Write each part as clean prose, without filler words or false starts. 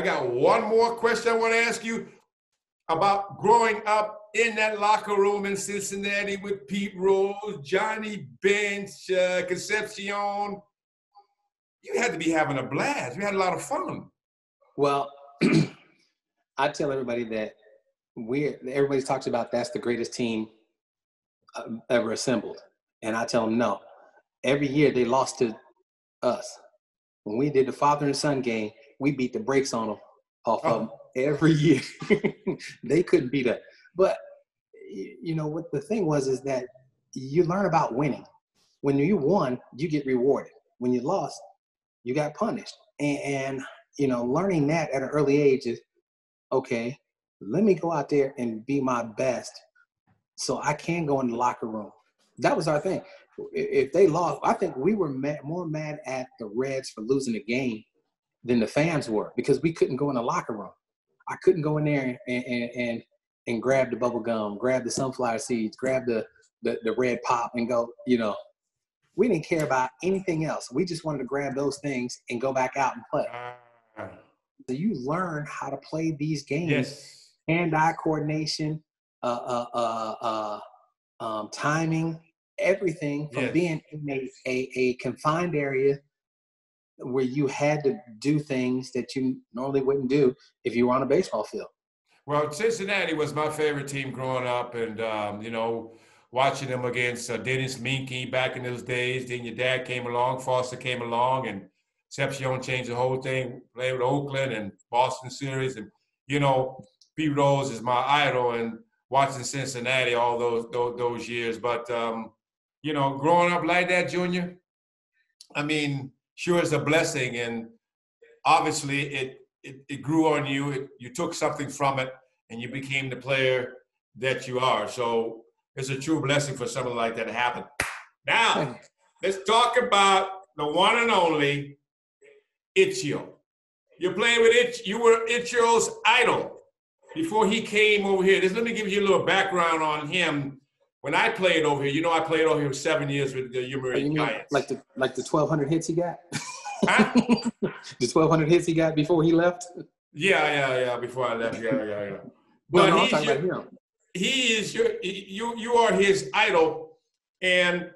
got one more question I want to ask you about growing up in that locker room in Cincinnati with Pete Rose, Johnny Bench, Concepcion. You had to be having a blast. You had a lot of fun. Well, I tell everybody that everybody talks about that's the greatest team ever assembled. And I tell them no. Every year they lost to us. When we did the father and son game, we beat the brakes on them off of them every year. They couldn't beat us. But, you know, what the thing was is that you learn about winning. When you won, you get rewarded. When you lost, you got punished. And you know, learning that at an early age is, okay, let me go out there and be my best so I can go in the locker room. That was our thing. If they lost, I think we were more mad at the Reds for losing the game than the fans were because we couldn't go in the locker room. I couldn't go in there and grab the bubble gum, grab the sunflower seeds, grab the red pop and go, you know. We didn't care about anything else. We just wanted to grab those things and go back out and play. So you learn how to play these games, yes. Hand-eye coordination, timing, everything from being in a confined area where you had to do things that you normally wouldn't do if you were on a baseball field. Well, Cincinnati was my favorite team growing up, and you know, watching them against Dennis Minke back in those days. Then your dad came along, Foster came along, and Concepcion changed the whole thing, played with Oakland and Boston series. And, you know, Pete Rose is my idol and watching Cincinnati all those years. But, you know, growing up like that, Junior, I mean, sure it's a blessing. And obviously it grew on you. You took something from it and you became the player that you are. So it's a true blessing for something like that to happen. Now, let's talk about the one and only Ichiro. You're playing with you were Ichiro's idol before he came over here. Let me give you a little background on him. When I played over here, you know, I played over here for 7 years with the Yomiuri Giants. Like the 1,200 hits he got? Huh? The 1,200 hits he got before he left? Yeah, before I left, yeah. But no, I'm talking about him. He is you are his idol, and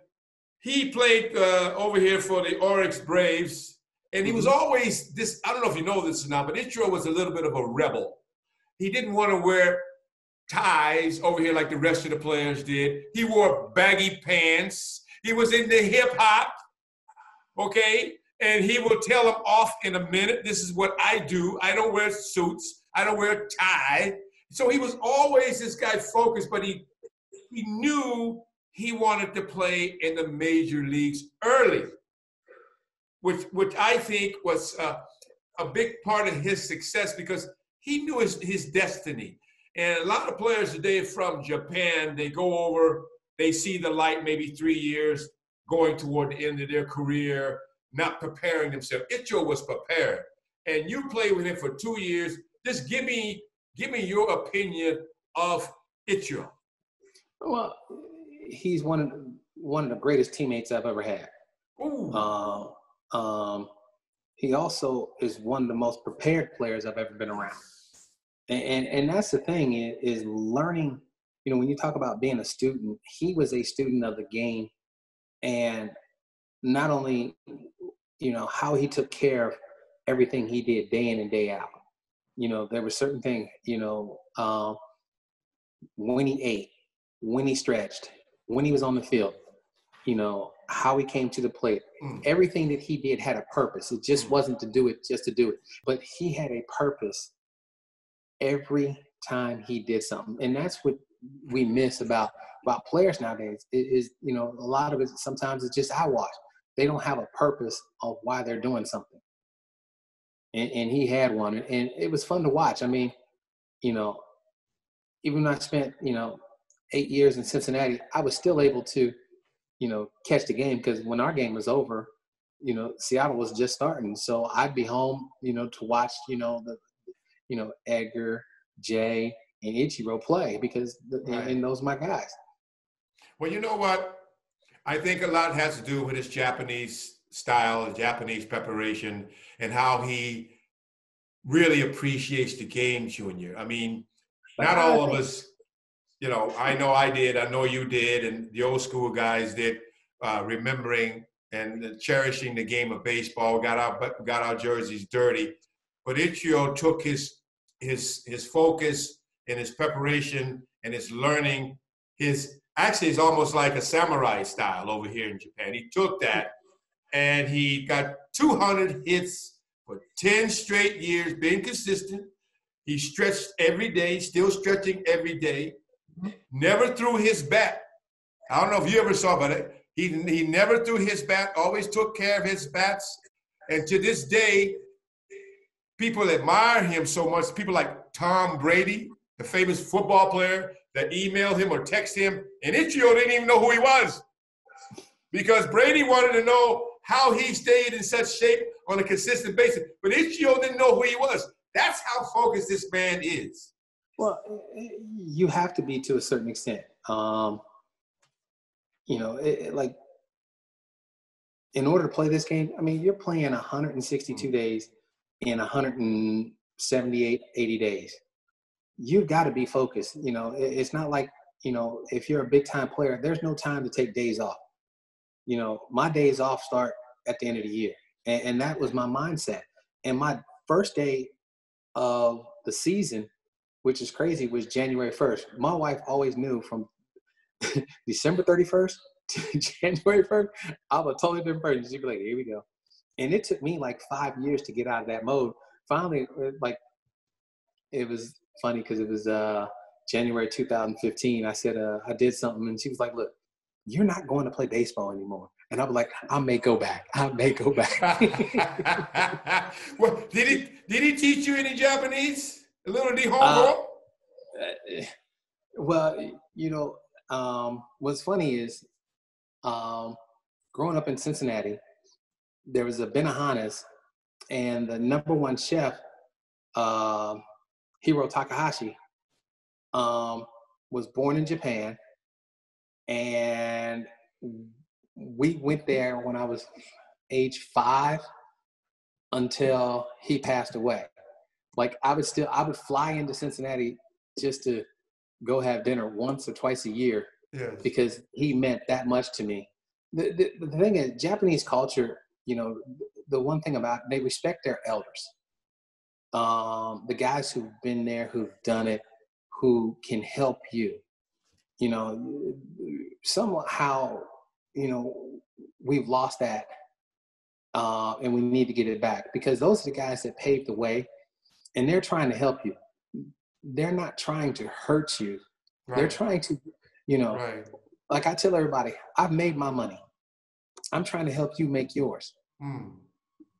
he played over here for the Oryx Braves, and he was always this. I don't know if you know this or not, but Ichiro was a little bit of a rebel. He didn't want to wear ties over here like the rest of the players did. He wore baggy pants. He was into hip hop, okay, and he will tell them off in a minute. This is what I do. I don't wear suits. I don't wear a tie. So he was always this guy focused, but he knew he wanted to play in the major leagues early, which I think was a big part of his success because he knew his destiny. And a lot of players today from Japan, they go over, they see the light maybe 3 years going toward the end of their career, not preparing themselves. Ichiro was prepared. And you played with him for 2 years. Just give me your opinion of Ichiro. Well, he's one of the greatest teammates I've ever had. He also is one of the most prepared players I've ever been around. And that's the thing is learning, you know, when you talk about being a student, he was a student of the game. And not only, you know, how he took care of everything he did day in and day out. You know, there were certain things, you know, when he ate, when he stretched, when he was on the field, you know, how he came to the plate. Everything that he did had a purpose. It just wasn't to do it just to do it. But he had a purpose every time he did something. And that's what we miss about players nowadays is, you know, a lot of it sometimes it's just eyewash. They don't have a purpose of why they're doing something. And he had one. And it was fun to watch. I mean, you know, even when I spent, you know, 8 years in Cincinnati, I was still able to, you know, catch the game because when our game was over, you know, Seattle was just starting. So I'd be home, you know, to watch, you know, Edgar, Jay, and Ichiro play because and those are my guys. Well, you know what? I think a lot has to do with his Japanese style, Japanese preparation, and how he really appreciates the game, Junior. I mean, not all of us, you know I did, I know you did, and the old school guys did, remembering and cherishing the game of baseball, got our jerseys dirty. But Ichiro took his focus and his preparation and his learning, actually it's almost like a samurai style over here in Japan. He took that and he got 200 hits for 10 straight years, being consistent. He stretched every day, still stretching every day. Never threw his bat. I don't know if you ever saw, but he never threw his bat, always took care of his bats. And to this day, people admire him so much. People like Tom Brady, the famous football player, that emailed him or text him, and Ichiro didn't even know who he was, because Brady wanted to know how he stayed in such shape on a consistent basis, but Ichiro didn't know who he was. That's how focused this man is. Well, you have to be to a certain extent. Like, in order to play this game, I mean, you're playing 162 days in 178, 80 days. You've got to be focused. You know, it's not like, you know, if you're a big time player, there's no time to take days off. You know, my days off start at the end of the year. And that was my mindset. And my first day of the season, which is crazy, was January 1st. My wife always knew from December 31st to January 1st, I'm a totally different person. She'd be like, here we go. And it took me like 5 years to get out of that mode. Finally, like, it was funny because it was January 2015. I said, I did something. And she was like, look, you're not going to play baseball anymore. And I was like, I may go back. Well, did he teach you any Japanese? A little Nihongo? Well, you know, what's funny is growing up in Cincinnati, there was a Benihana's, and the number one chef, Hiro Takahashi, was born in Japan, and we went there when I was age 5 until he passed away. Like, I would fly into Cincinnati just to go have dinner once or twice a year, yes, because he meant that much to me. The thing is, Japanese culture, you know, the one thing about it, they respect their elders. The guys who've been there, who've done it, who can help you. You know, somehow, you know, we've lost that, and we need to get it back, because those are the guys that paved the way, and they're trying to help you. They're not trying to hurt you. Right. They're trying to, you know, right, like I tell everybody, I've made my money. I'm trying to help you make yours.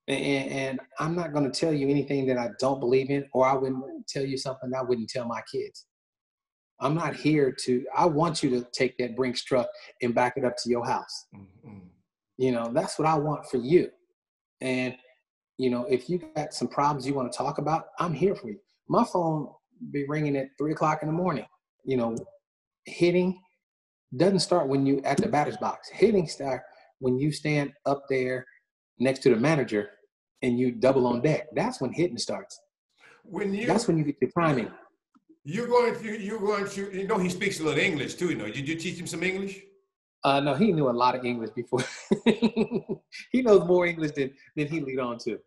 And I'm not going to tell you anything that I don't believe in, or I wouldn't tell you something I wouldn't tell my kids. I'm not here I want you to take that Brinks truck and back it up to your house. You know, that's what I want for you. And, you know, if you got some problems you want to talk about, I'm here for you. My phone be ringing at 3:00 in the morning. You know, hitting doesn't start when you at the batter's box. Hitting start when you stand up there next to the manager and you double on deck. That's when hitting starts. That's when you get your timing. You're going to, you know, he speaks a little English too, you know. Did you teach him some English? No, he knew a lot of English before. He knows more English than he lead on to.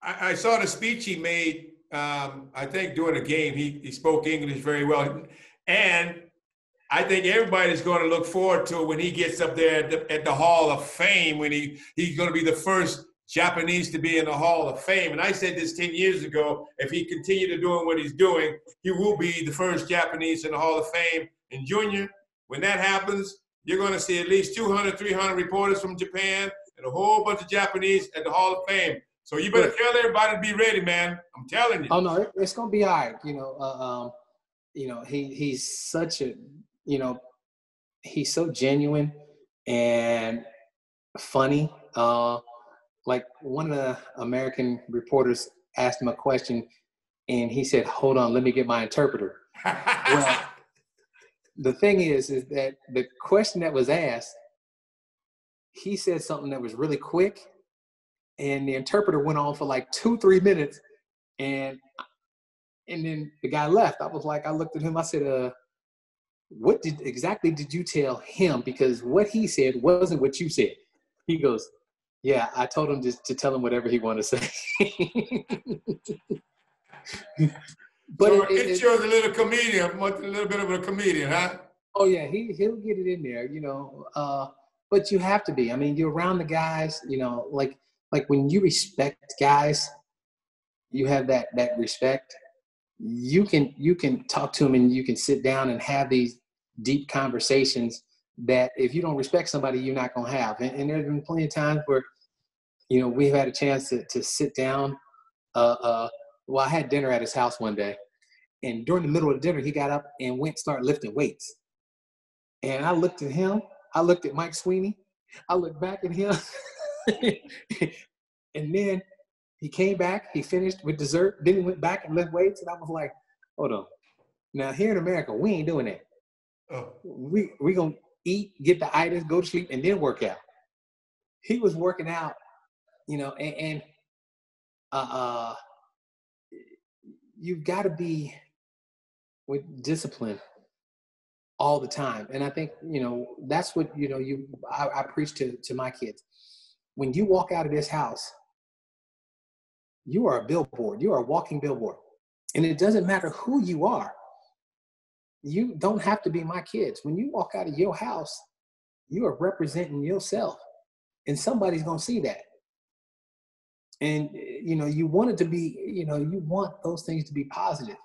I saw the speech he made, I think during a game. He spoke English very well. And I think everybody's going to look forward to when he gets up there at the Hall of Fame, when he's going to be the first Japanese to be in the Hall of Fame. And I said this 10 years ago, if he continued to doing what he's doing, he will be the first Japanese in the Hall of Fame. And Junior, when that happens, you're going to see at least 200, 300 reporters from Japan and a whole bunch of Japanese at the Hall of Fame. So you better tell everybody to be ready, man. I'm telling you. Oh, no, it's going to be all right. You know, he's such a, you know, he's so genuine and funny. Like, one of the American reporters asked him a question, and he said, hold on, let me get my interpreter. Well, the thing is that the question that was asked, he said something that was really quick, and the interpreter went on for like 2-3 minutes, And then the guy left. I looked at him. I said, what exactly did you tell him? Because what he said wasn't what you said. He goes, yeah, I told him just to tell him whatever he wanted to say. But so it's a little comedian, a little bit of a comedian, huh? Oh yeah, he'll get it in there, but you have to be. I mean, you're around the guys, like when you respect guys, you have that respect. You can talk to them and you can sit down and have these deep conversations that if you don't respect somebody, you're not gonna have. And there's been plenty of times where, we've had a chance to sit down. Well, I had dinner at his house one day, and during the middle of the dinner, he got up and started lifting weights. And I looked at him. I looked at Mike Sweeney. I looked back at him. And then he came back. He finished with dessert. Then he went back and lift weights. And I was like, hold on. Now, here in America, we ain't doing that. Oh. We going to eat, get the items, go to sleep, and then work out. He was working out, and you've got to be with discipline all the time. And I think, that's what, I preach to my kids. When you walk out of this house, you are a billboard. You are a walking billboard. And it doesn't matter who you are. You don't have to be my kids. When you walk out of your house, you are representing yourself. And somebody's going to see that. And, you want it to be, you want those things to be positive.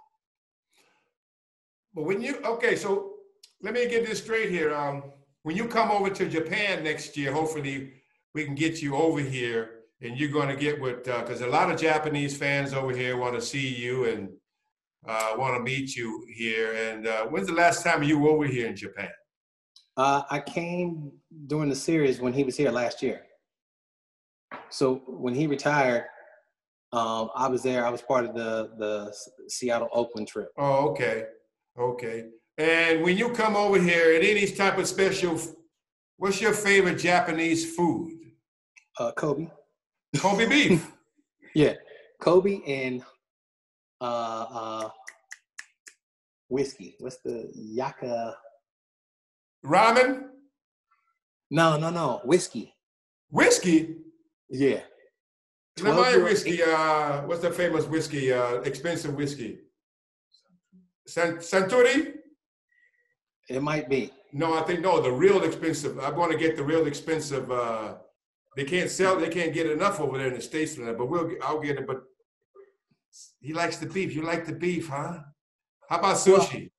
But so let me get this straight here. When you come over to Japan next year, hopefully we can get you over here and you're going to get with, because a lot of Japanese fans over here want to see you and want to meet you here. And when's the last time you were over here in Japan? I came during the series when he was here last year. So when he retired, I was there. I was part of the Seattle-Oakland trip. Oh, okay. Okay. And when you come over here, any type of special, what's your favorite Japanese food? Kobe. Kobe beef? Yeah. Kobe and whiskey. What's the Yaka? Ramen? No. Whiskey. Whiskey? Yeah. My whiskey, what's the famous whiskey, expensive whiskey? Suntory? It might be. No, I think, the real expensive. I want to get the real expensive. They can't get enough over there in the States for that, but I'll get it. But he likes the beef. You like the beef, huh? How about sushi?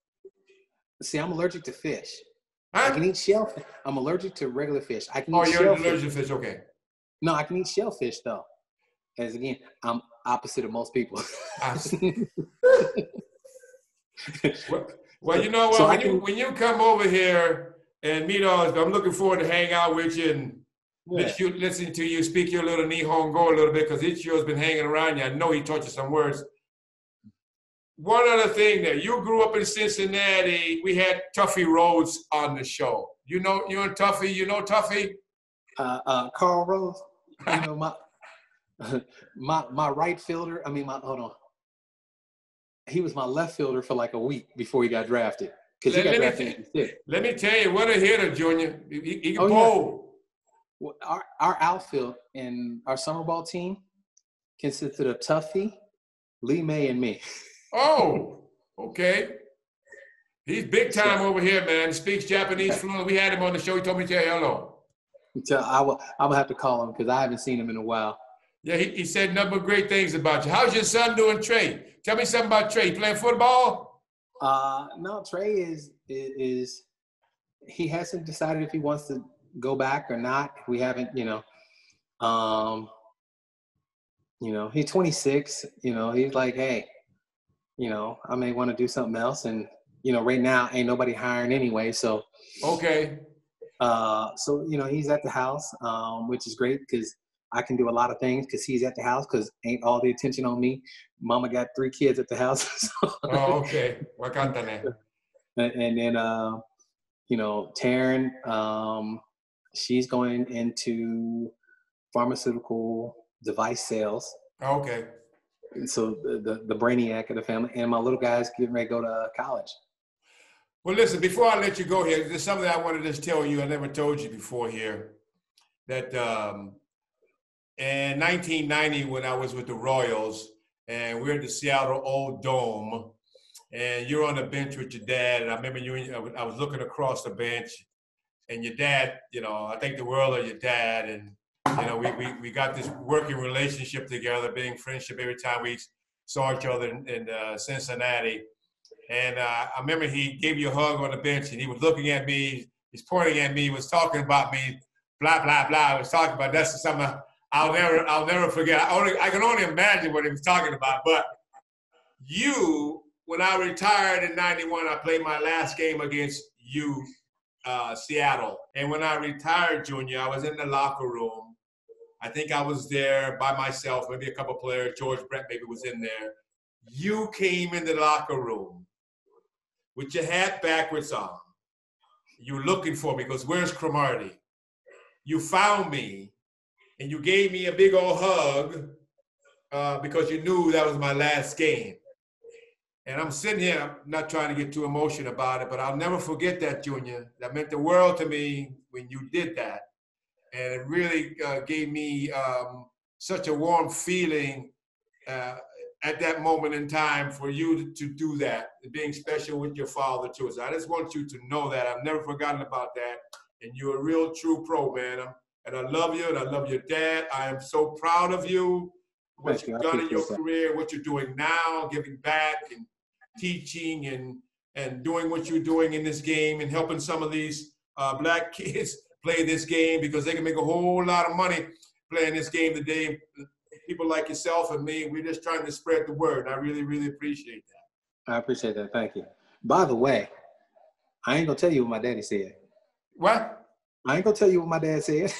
See, I'm allergic to fish. Huh? I can eat shellfish. I'm allergic to regular fish. I can eat you're shellfish. Allergic to fish, okay. No, I can eat shellfish, though. As again, I'm opposite of most people. Well, you know what? So when you come over here and meet us, I'm looking forward to hang out with you and listen to you speak your little Nihongo a little bit, because Ichiro's been hanging around you. I know he taught you some words. One other thing there, you grew up in Cincinnati. We had Tuffy Rhodes on the show. You and Tuffy, Tuffy? Carl Rose. My right fielder. Hold on. He was my left fielder for like a week before he got drafted. Because he got drafted. Let me tell you, what a hitter, Junior. He can bowl. Yeah. Well, our outfield and our summer ball team consisted of Tuffy, Lee May, and me. Oh, okay. He's big time over here, man. He speaks Japanese fluently. We had him on the show. He told me to tell you hello. So I'm going to have to call him because I haven't seen him in a while. Yeah, he said nothing but great things about you. How's your son doing, Trey? Tell me something about Trey. He playing football? No, Trey is he hasn't decided if he wants to go back or not. We haven't, he's 26, he's like, hey, I may want to do something else. And, right now ain't nobody hiring anyway. So, okay. He's at the house, which is great because I can do a lot of things because he's at the house because ain't all the attention on me. Mama got 3 kids at the house. Oh, okay. And then, Taryn, she's going into pharmaceutical device sales. Okay. So the brainiac of the family, and my little guy's getting ready to go to college. Well, listen, before I let you go here, there's something I wanted to tell you. I never told you before here that in 1990, when I was with the Royals, and we're at the Seattle Old Dome, and you're on the bench with your dad, and I remember I was looking across the bench, and your dad, I think the world of your dad, and we got this working relationship together, being friendship every time we saw each other in Cincinnati. And I remember he gave you a hug on the bench, and he was looking at me. He's pointing at me. He was talking about me. Blah blah blah. I was talking about that's something I'll never forget. I can only imagine what he was talking about. But you, when I retired in '91, I played my last game against you, Seattle. And when I retired, Junior, I was in the locker room. I think I was there by myself. Maybe a couple players. George Brett maybe was in there. You came in the locker room with your hat backwards on. You were looking for me because where's Cromartie? You found me and you gave me a big old hug because you knew that was my last game. And I'm sitting here, I'm not trying to get too emotional about it, but I'll never forget that, Junior. That meant the world to me when you did that. And it really gave me such a warm feeling at that moment in time for you to do that, being special with your father too. So I just want you to know that. I've never forgotten about that. And you're a real true pro, man. And I love you, and I love your dad. I am so proud of you, what you've done in your career, what you're doing now, giving back and teaching and doing what you're doing in this game and helping some of these black kids play this game because they can make a whole lot of money playing this game today. People like yourself and me, we're just trying to spread the word. I really, really appreciate that. I appreciate that. Thank you. By the way, I ain't going to tell you what my daddy said. What? I ain't going to tell you what my dad said.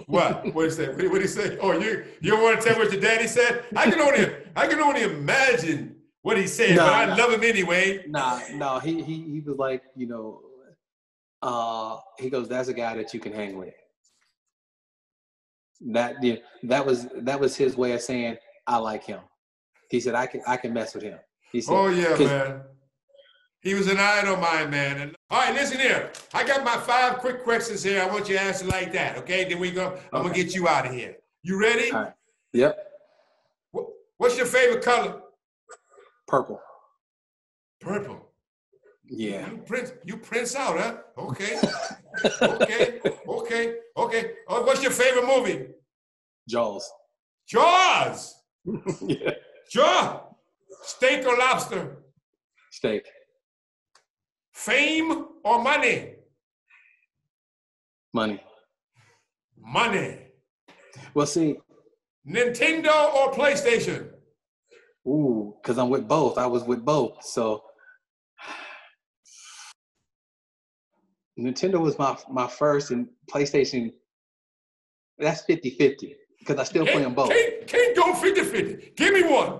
What? What is that? What did he say? Oh, you don't want to tell what your daddy said? I can only imagine what he said, but I love him anyway. No. He was like, he goes, that's a guy that you can hang with. That was his way of saying I like him. He said I can mess with him. He said, oh yeah, man. He was an idol of mine, man. And, all right, listen here. I got my 5 quick questions here. I want you to answer like that, okay? Then I'm gonna get you out of here. You ready? All right. Yep. What's your favorite color? Purple. Purple. Yeah. You Prince out, huh? Okay. Okay. Oh, what's your favorite movie? Jaws. Jaws. Yeah. Jaws. Steak or lobster? Steak. Fame or money? Money. Money. Well, see. Nintendo or PlayStation? Ooh, because I'm with both. I was with both, so. Nintendo was my first, and PlayStation, that's 50-50 because I still play them both. Can't go 50-50. Give me one.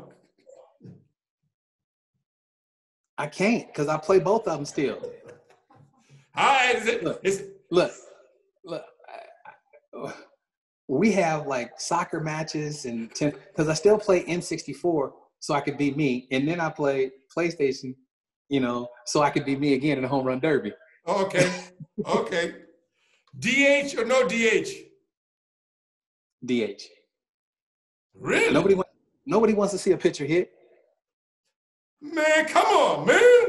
I can't because I play both of them still. All right. Look. We have like soccer matches and because I still play N64 so I could be me, and then I play PlayStation, so I could be me again in the home run derby. Okay. DH or no DH? DH. Really? Nobody wants to see a pitcher hit. Man, come on, man.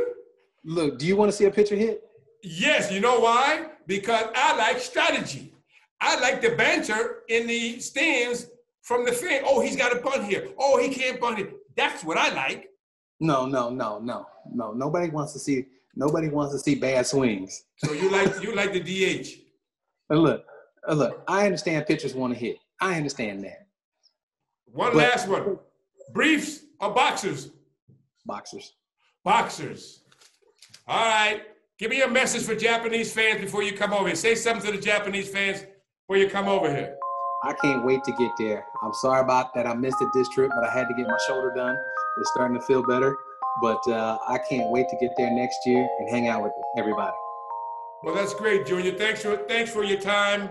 Look, do you want to see a pitcher hit? Yes, you know why? Because I like strategy. I like the banter in the stands from the fan. Oh, he's got a bunt here. Oh, he can't bunt it. That's what I like. No. Nobody wants to see bad swings. So you like the DH? Look. I understand pitchers want to hit. I understand that. Last one. Briefs or boxers? Boxers. All right. Give me a message for Japanese fans before you come over here. Say something to the Japanese fans before you come over here. I can't wait to get there. I'm sorry about that. I missed it this trip, but I had to get my shoulder done. It's starting to feel better. But I can't wait to get there next year and hang out with everybody. Well, that's great, Junior. Thanks for your time.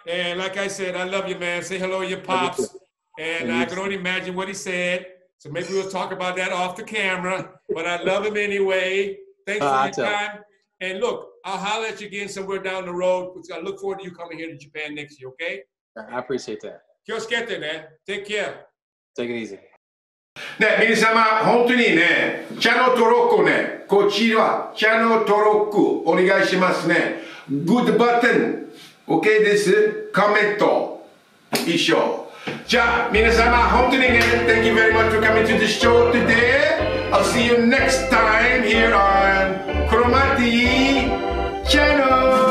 And like I said, I love you, man. Say hello to your pops. And I can only imagine what he said. So maybe we'll talk about that off the camera. But I love him anyway. Thanks for your time. And look, I'll holler at you again somewhere down the road. I look forward to you coming here to Japan next year, okay? I appreciate that. 気をつけてね。Take care. Take it easy. ね、皆様、本当にね、チャンネル登録をね、こちら、チャンネル登録お願いしますね。Good button、OK です。コメント、一緒。じゃあ、皆様、本当にね、Thank you very much for coming to the show today. I'll see you next time here on クロマティチャンネル。